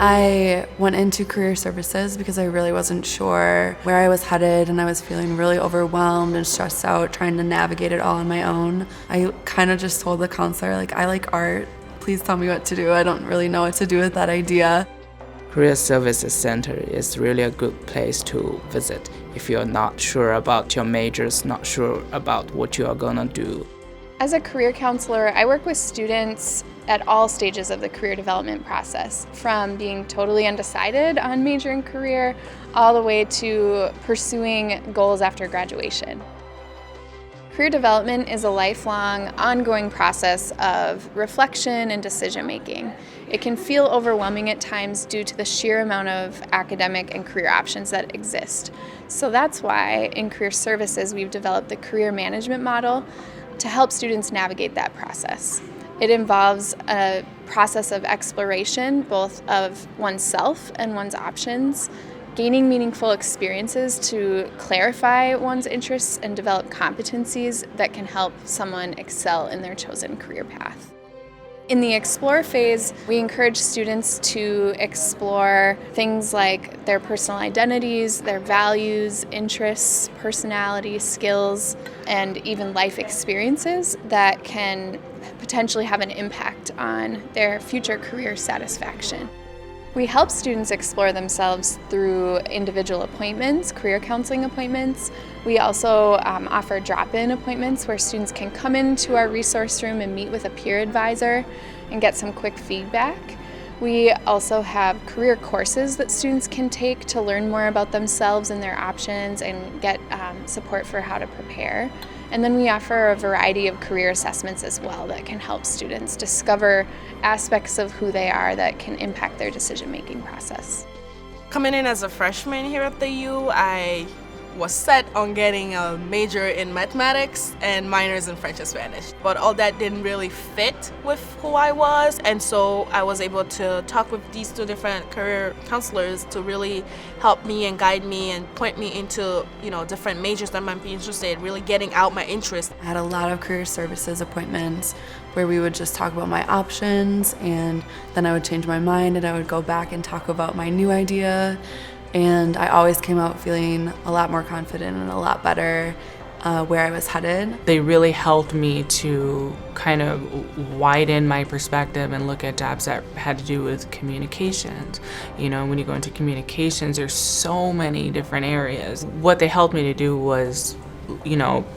I went into career services because I really wasn't sure where I was headed, and I was feeling really overwhelmed and stressed out trying to navigate it all on my own. I kind of just told the counselor, like, I like art. Please tell me what to do. I don't really know what to do with that idea. Career Services Center is really a good place to visit if you're not sure about your majors, not sure about what you are gonna do. As a career counselor, I work with students at all stages of the career development process, from being totally undecided on major and career all the way to pursuing goals after graduation. Career development is a lifelong, ongoing process of reflection and decision making. It can feel overwhelming at times due to the sheer amount of academic and career options that exist. So that's why in career services we've developed the career management model to help students navigate that process. It involves a process of exploration, both of oneself and one's options, gaining meaningful experiences to clarify one's interests and develop competencies that can help someone excel in their chosen career path. In the Explore phase, we encourage students to explore things like their personal identities, their values, interests, personality, skills, and even life experiences that can potentially have an impact on their future career satisfaction. We help students explore themselves through individual appointments, career counseling appointments. We also offer drop-in appointments where students can come into our resource room and meet with a peer advisor and get some quick feedback. We also have career courses that students can take to learn more about themselves and their options and get support for how to prepare. And then we offer a variety of career assessments as well that can help students discover aspects of who they are that can impact their decision-making process. Coming in as a freshman here at the U, I was set on getting a major in mathematics and minors in French and Spanish. But all that didn't really fit with who I was, and so I was able to talk with these two different career counselors to really help me and guide me and point me into, different majors that I might be interested in, really getting out my interest. I had a lot of career services appointments where we would just talk about my options, and then I would change my mind and I would go back and talk about my new idea. And I always came out feeling a lot more confident and a lot better where I was headed. They really helped me to kind of widen my perspective and look at jobs that had to do with communications. When you go into communications, there's so many different areas. What they helped me to do was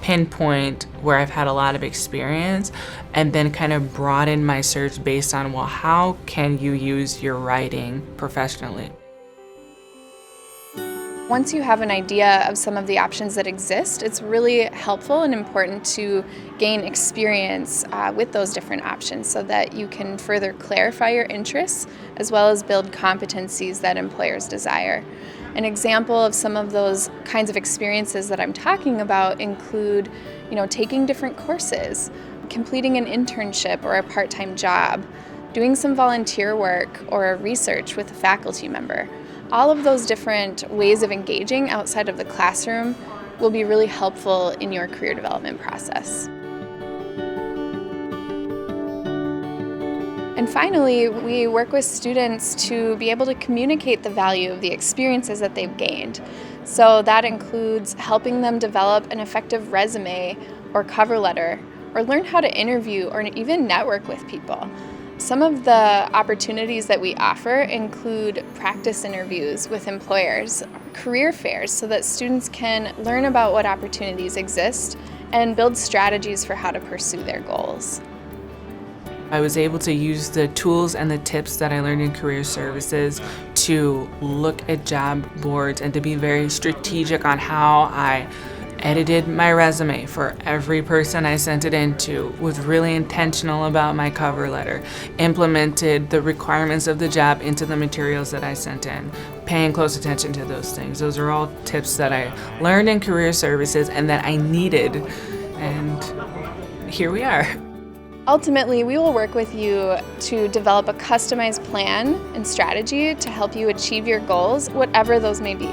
pinpoint where I've had a lot of experience and then kind of broaden my search based on, how can you use your writing professionally? Once you have an idea of some of the options that exist, it's really helpful and important to gain experience with those different options so that you can further clarify your interests as well as build competencies that employers desire. An example of some of those kinds of experiences that I'm talking about include, taking different courses, completing an internship or a part-time job, doing some volunteer work or research with a faculty member. All of those different ways of engaging outside of the classroom will be really helpful in your career development process. And finally, we work with students to be able to communicate the value of the experiences that they've gained. So that includes helping them develop an effective resume or cover letter, or learn how to interview or even network with people. Some of the opportunities that we offer include practice interviews with employers, career fairs so that students can learn about what opportunities exist and build strategies for how to pursue their goals. I was able to use the tools and the tips that I learned in career services to look at job boards and to be very strategic on how I edited my resume for every person I sent it into, was really intentional about my cover letter, implemented the requirements of the job into the materials that I sent in, paying close attention to those things. Those are all tips that I learned in career services and that I needed, and here we are. Ultimately, we will work with you to develop a customized plan and strategy to help you achieve your goals, whatever those may be.